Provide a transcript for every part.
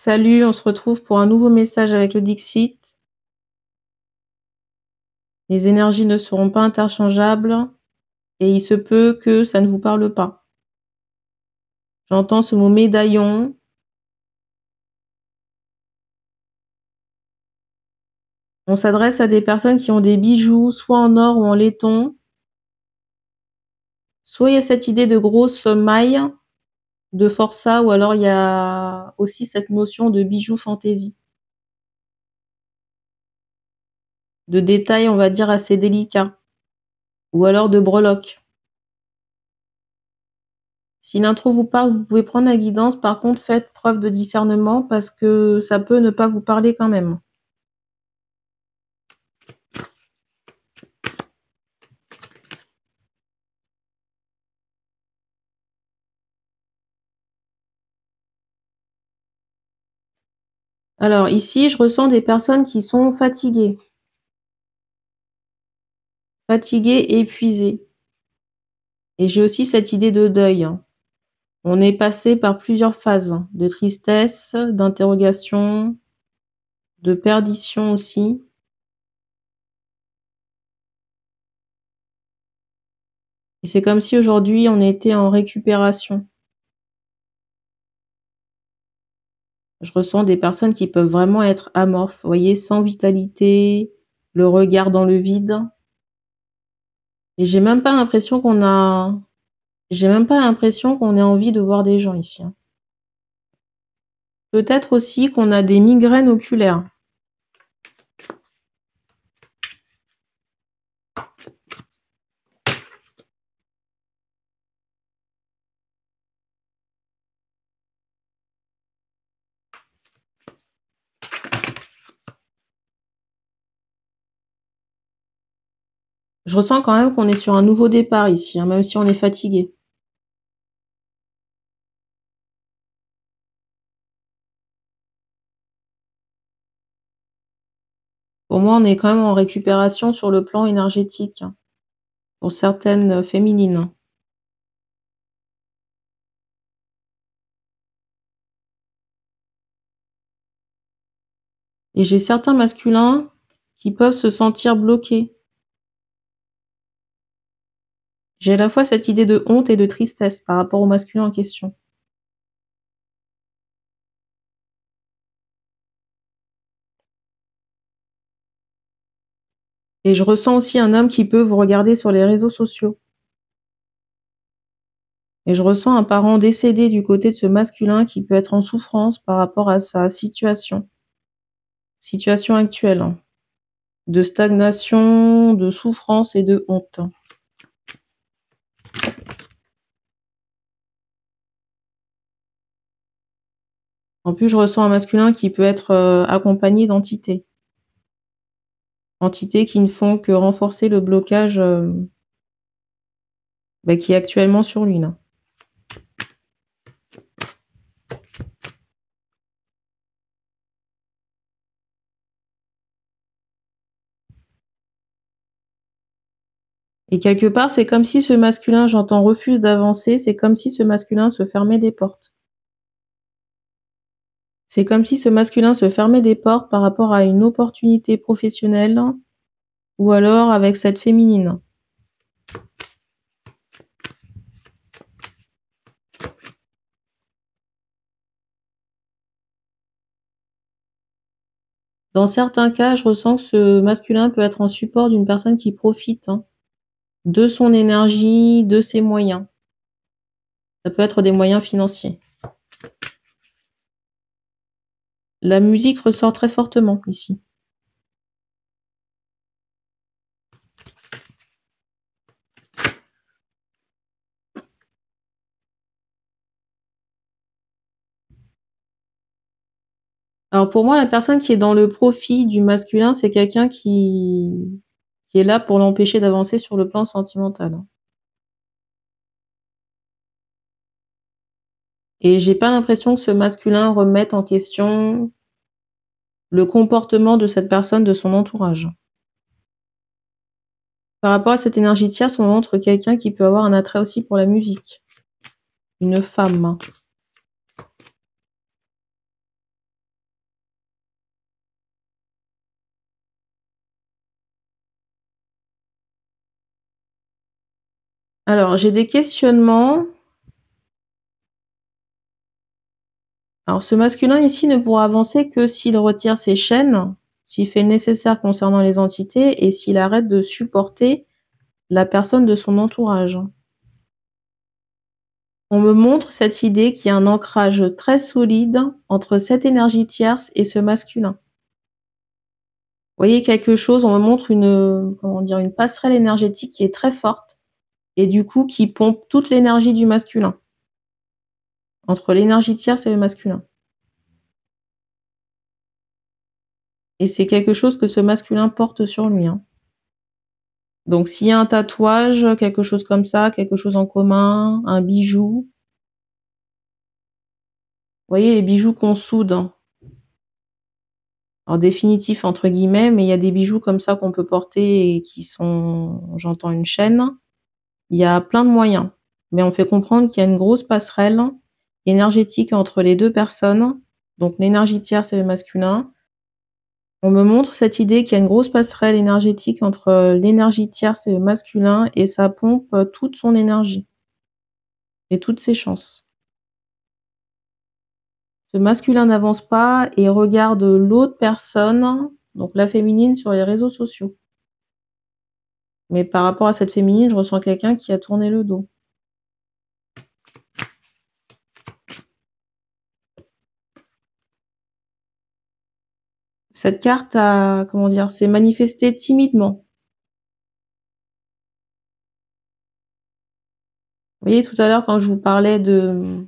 Salut, on se retrouve pour un nouveau message avec le Dixit. Les énergies ne seront pas interchangeables et il se peut que ça ne vous parle pas. J'entends ce mot médaillon. On s'adresse à des personnes qui ont des bijoux, soit en or ou en laiton. Soit il y a cette idée de grosses mailles, de forçat, ou alors il y a aussi cette notion de bijoux fantaisie. De détails, on va dire, assez délicats. Ou alors de breloques. Si l'intro vous parle, vous pouvez prendre la guidance. Par contre, faites preuve de discernement parce que ça peut ne pas vous parler quand même. Alors ici, je ressens des personnes qui sont fatiguées. Fatiguées et épuisées. Et j'ai aussi cette idée de deuil. On est passé par plusieurs phases de tristesse, d'interrogation, de perdition aussi. Et c'est comme si aujourd'hui on était en récupération. Je ressens des personnes qui peuvent vraiment être amorphes, vous voyez, sans vitalité, le regard dans le vide. Et j'ai même pas l'impression qu'on ait envie de voir des gens ici. Peut-être aussi qu'on a des migraines oculaires. Je ressens quand même qu'on est sur un nouveau départ ici, même si on est fatigué. Pour moi, on est quand même en récupération sur le plan énergétique, pour certaines féminines. Et j'ai certains masculins qui peuvent se sentir bloqués. J'ai à la fois cette idée de honte et de tristesse par rapport au masculin en question. Et je ressens aussi un homme qui peut vous regarder sur les réseaux sociaux. Et je ressens un parent décédé du côté de ce masculin qui peut être en souffrance par rapport à sa situation actuelle, de stagnation, de souffrance et de honte. En plus, je ressens un masculin qui peut être accompagné d'entités. Entités qui ne font que renforcer le blocage qui est actuellement sur lui, là. Et quelque part, c'est comme si ce masculin, j'entends, refuse d'avancer, c'est comme si ce masculin se fermait des portes. C'est comme si ce masculin se fermait des portes par rapport à une opportunité professionnelle ou alors avec cette féminine. Dans certains cas, je ressens que ce masculin peut être en support d'une personne qui profite de son énergie, de ses moyens. Ça peut être des moyens financiers. La musique ressort très fortement ici. Alors pour moi, la personne qui est dans le profit du masculin, c'est quelqu'un qui est là pour l'empêcher d'avancer sur le plan sentimental. Et j'ai pas l'impression que ce masculin remette en question le comportement de cette personne, de son entourage. Par rapport à cette énergie tierce, on montre quelqu'un qui peut avoir un attrait aussi pour la musique. Une femme. Alors, j'ai des questionnements. Alors, ce masculin ici ne pourra avancer que s'il retire ses chaînes, s'il fait le nécessaire concernant les entités et s'il arrête de supporter la personne de son entourage. On me montre cette idée qu'il y a un ancrage très solide entre cette énergie tierce et ce masculin. Vous voyez quelque chose, on me montre une passerelle énergétique qui est très forte et du coup qui pompe toute l'énergie du masculin, entre l'énergie tierce et le masculin. Et c'est quelque chose que ce masculin porte sur lui, hein. Donc s'il y a un tatouage, quelque chose comme ça, quelque chose en commun, un bijou. Vous voyez les bijoux qu'on soude, hein. Alors définitif entre guillemets, mais il y a des bijoux comme ça qu'on peut porter et qui sont, j'entends une chaîne. Il y a plein de moyens, mais on fait comprendre qu'il y a une grosse passerelle énergétique entre les deux personnes, donc l'énergie tierce et le masculin. On me montre cette idée qu'il y a une grosse passerelle énergétique entre l'énergie tierce et le masculin et ça pompe toute son énergie et toutes ses chances. Ce masculin n'avance pas et regarde l'autre personne, donc la féminine, sur les réseaux sociaux. Mais par rapport à cette féminine, je ressens quelqu'un qui a tourné le dos. Cette carte a, comment dire, s'est manifestée timidement. Vous voyez, tout à l'heure, quand je vous parlais de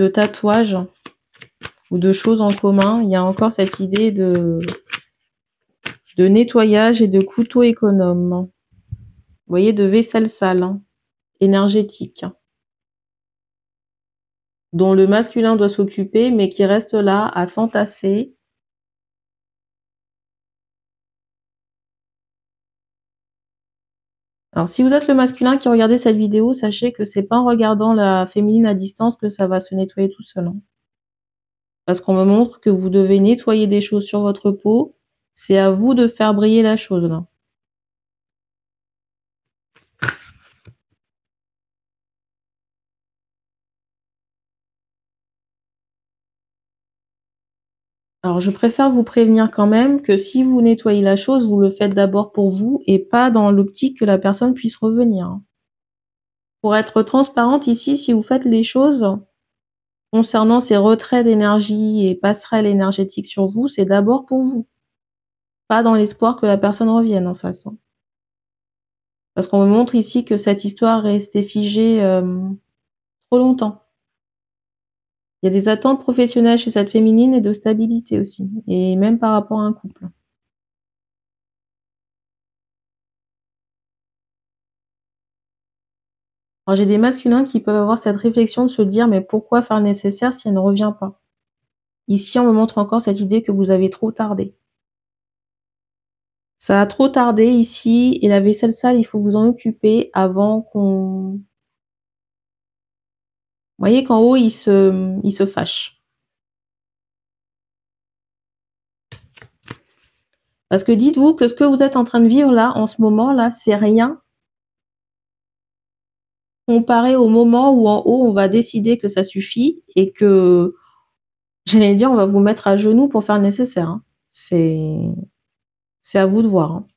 tatouage ou de choses en commun, il y a encore cette idée de nettoyage et de couteau économe. Vous voyez, de vaisselle sale, hein, énergétique, dont le masculin doit s'occuper, mais qui reste là à s'entasser. Alors, si vous êtes le masculin qui regardez cette vidéo, sachez que c'est pas en regardant la féminine à distance que ça va se nettoyer tout seul, hein. Parce qu'on me montre que vous devez nettoyer des choses sur votre peau. C'est à vous de faire briller la chose, là. Alors, je préfère vous prévenir quand même que si vous nettoyez la chose, vous le faites d'abord pour vous et pas dans l'optique que la personne puisse revenir, hein. Pour être transparente ici, si vous faites les choses concernant ces retraits d'énergie et passerelles énergétiques sur vous, c'est d'abord pour vous, pas dans l'espoir que la personne revienne en face, hein. Parce qu'on me montre ici que cette histoire est restée figée trop longtemps. Il y a des attentes professionnelles chez cette féminine et de stabilité aussi, et même par rapport à un couple. Alors j'ai des masculins qui peuvent avoir cette réflexion de se dire: «Mais pourquoi faire le nécessaire si elle ne revient pas?» Ici, on me montre encore cette idée que vous avez trop tardé. Ça a trop tardé ici et la vaisselle sale, il faut vous en occuper avant qu'on, vous voyez qu'en haut, il se fâche. Parce que dites-vous que ce que vous êtes en train de vivre là, en ce moment là, c'est rien comparé au moment où en haut, on va décider que ça suffit et que, j'allais dire, on va vous mettre à genoux pour faire le nécessaire, hein. C'est à vous de voir, hein.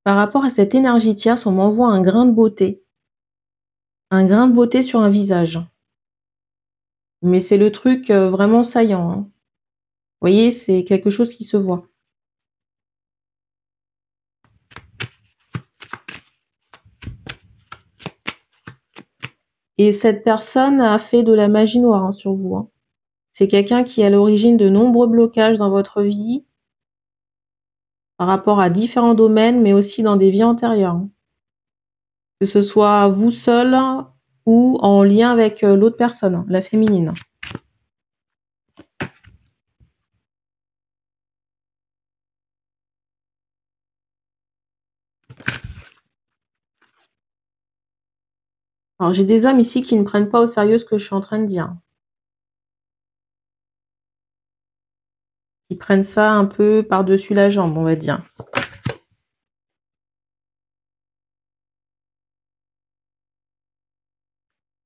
Par rapport à cette énergie tierce, on m'envoie un grain de beauté. Un grain de beauté sur un visage. Mais c'est le truc, vraiment saillant, hein. Vous voyez, c'est quelque chose qui se voit. Et cette personne a fait de la magie noire, hein, sur vous, hein. C'est quelqu'un qui est à l'origine de nombreux blocages dans votre vie, par rapport à différents domaines, mais aussi dans des vies antérieures, hein. Que ce soit vous seul ou en lien avec, l'autre personne, hein, la féminine. Alors j'ai des hommes ici qui ne prennent pas au sérieux ce que je suis en train de dire. Ils prennent ça un peu par-dessus la jambe, on va dire.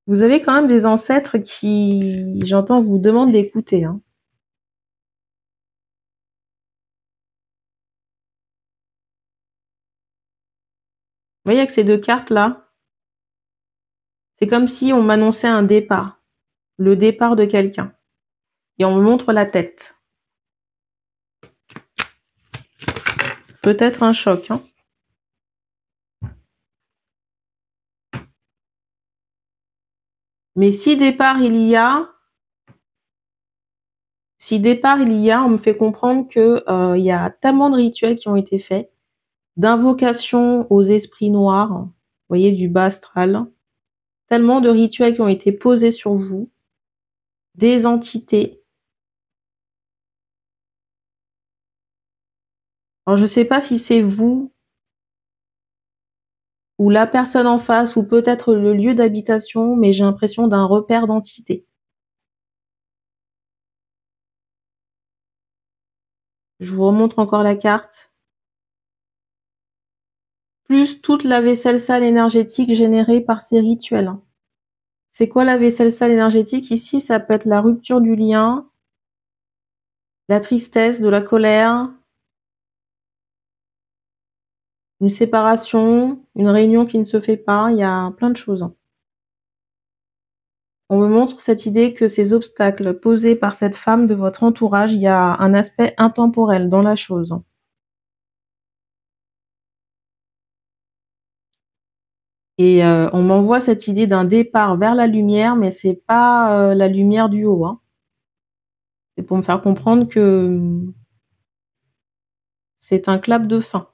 Vous avez quand même des ancêtres qui, j'entends, vous demandent d'écouter, hein. Vous voyez avec ces 2 cartes-là, c'est comme si on m'annonçait un départ, le départ de quelqu'un. Et on me montre la tête. Peut-être un choc, hein. Mais si départ il y a, on me fait comprendre que il y a tellement de rituels qui ont été faits, d'invocations aux esprits noirs, vous voyez, du bas astral, tellement de rituels qui ont été posés sur vous, des entités. Alors je sais pas si c'est vous ou la personne en face ou peut-être le lieu d'habitation, mais j'ai l'impression d'un repère d'entités. Je vous remontre encore la carte. Plus toute la vaisselle sale énergétique générée par ces rituels. C'est quoi la vaisselle sale énergétique? Ici, ça peut être la rupture du lien, la tristesse, de la colère, une séparation, une réunion qui ne se fait pas, il y a plein de choses. On me montre cette idée que ces obstacles posés par cette femme de votre entourage, il y a un aspect intemporel dans la chose. Et on m'envoie cette idée d'un départ vers la lumière, mais c'est pas la lumière du haut, hein. C'est pour me faire comprendre que c'est un clap de fin.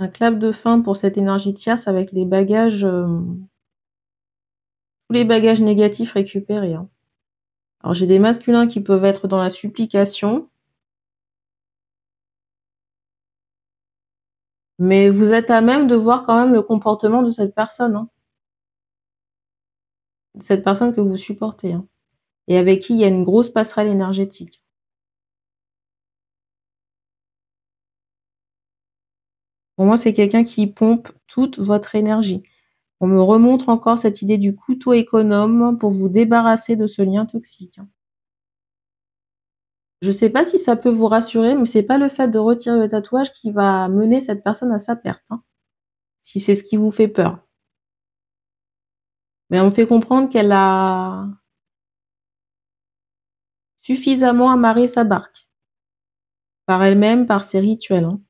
Un clap de fin pour cette énergie tierce avec les bagages, tous les bagages négatifs récupérés, hein. Alors j'ai des masculins qui peuvent être dans la supplication. Mais vous êtes à même de voir quand même le comportement de cette personne, hein. De cette personne que vous supportez, hein, et avec qui il y a une grosse passerelle énergétique. Pour moi, c'est quelqu'un qui pompe toute votre énergie. On me remontre encore cette idée du couteau économe pour vous débarrasser de ce lien toxique, hein. Je sais pas si ça peut vous rassurer, mais c'est pas le fait de retirer le tatouage qui va mener cette personne à sa perte, hein, si c'est ce qui vous fait peur. Mais on me fait comprendre qu'elle a suffisamment amarré sa barque. Par elle-même, par ses rituels, hein,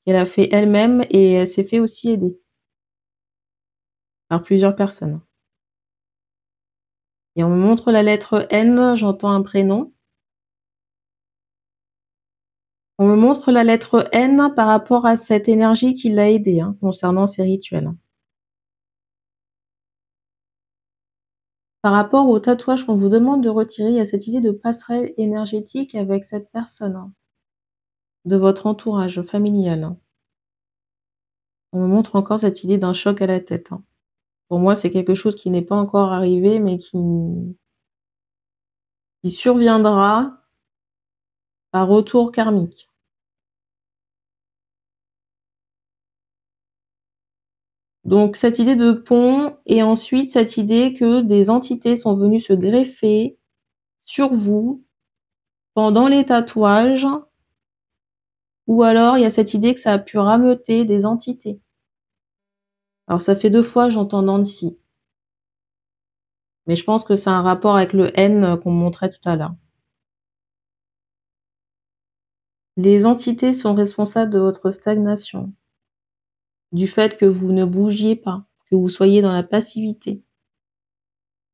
qu'elle a fait elle-même et elle s'est fait aussi aider par plusieurs personnes. Et on me montre la lettre N, j'entends un prénom. On me montre la lettre N par rapport à cette énergie qui l'a aidé, hein, concernant ses rituels. Par rapport au tatouage qu'on vous demande de retirer, il y a cette idée de passerelle énergétique avec cette personne, hein, de votre entourage familial, hein. On me montre encore cette idée d'un choc à la tête, hein. Pour moi, c'est quelque chose qui n'est pas encore arrivé, mais qui surviendra par retour karmique. Donc cette idée de pont et ensuite cette idée que des entités sont venues se greffer sur vous pendant les tatouages, ou alors il y a cette idée que ça a pu rameuter des entités. Alors ça fait 2 fois j'entends Nancy, mais je pense que c'est un rapport avec le N qu'on me montrait tout à l'heure. Les entités sont responsables de votre stagnation, du fait que vous ne bougiez pas, que vous soyez dans la passivité,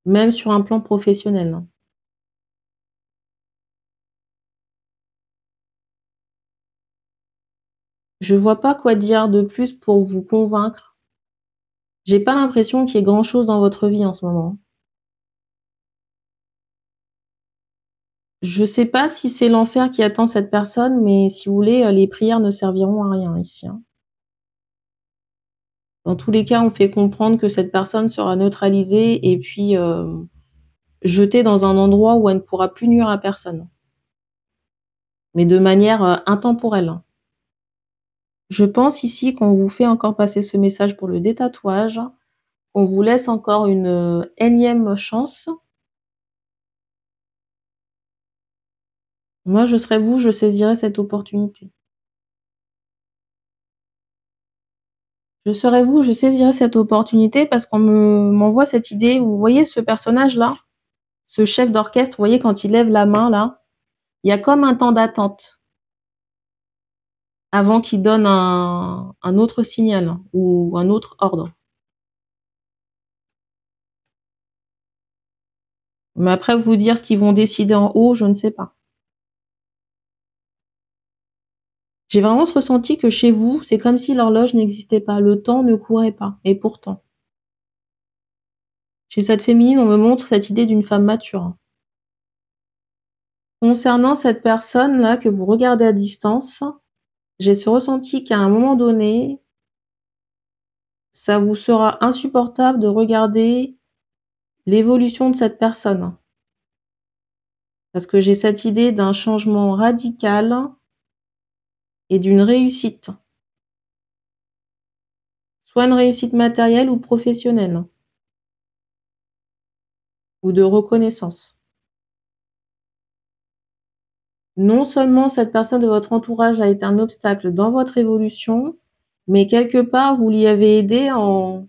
même sur un plan professionnel, hein. Je vois pas quoi dire de plus pour vous convaincre. J'ai pas l'impression qu'il y ait grand chose dans votre vie en ce moment. Je sais pas si c'est l'enfer qui attend cette personne, mais si vous voulez, les prières ne serviront à rien ici, hein. Dans tous les cas, on fait comprendre que cette personne sera neutralisée et puis, jetée dans un endroit où elle ne pourra plus nuire à personne. Mais de manière, intemporelle. Je pense ici qu'on vous fait encore passer ce message pour le détatouage. On vous laisse encore une, énième chance. Moi, je serais vous, je saisirais cette opportunité. Je serais vous, je saisirais cette opportunité parce qu'on m'envoie cette idée. Vous voyez ce personnage-là? Ce chef d'orchestre, vous voyez quand il lève la main là? Il y a comme un temps d'attente avant qu'il donne un autre signal ou un autre ordre. Mais après vous dire ce qu'ils vont décider en haut, je ne sais pas. J'ai vraiment ce ressenti que chez vous, c'est comme si l'horloge n'existait pas, le temps ne courait pas et pourtant. Chez cette féminine, on me montre cette idée d'une femme mature. Concernant cette personne-là que vous regardez à distance, j'ai ce ressenti qu'à un moment donné, ça vous sera insupportable de regarder l'évolution de cette personne. Parce que j'ai cette idée d'un changement radical et d'une réussite. Soit une réussite matérielle ou professionnelle. Ou de reconnaissance. Non seulement cette personne de votre entourage a été un obstacle dans votre évolution, mais quelque part vous l'y avez aidé en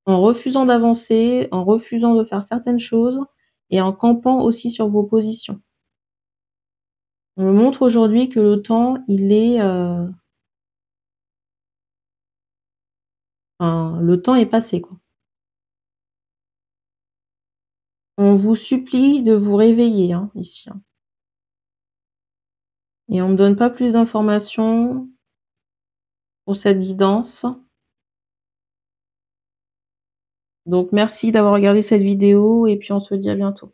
refusant d'avancer, en refusant de faire certaines choses et en campant aussi sur vos positions. On me montre aujourd'hui que le temps, il est, le temps est passé, quoi. On vous supplie de vous réveiller, hein, ici, hein. Et on me donne pas plus d'informations pour cette guidance. Donc merci d'avoir regardé cette vidéo et puis on se dit à bientôt.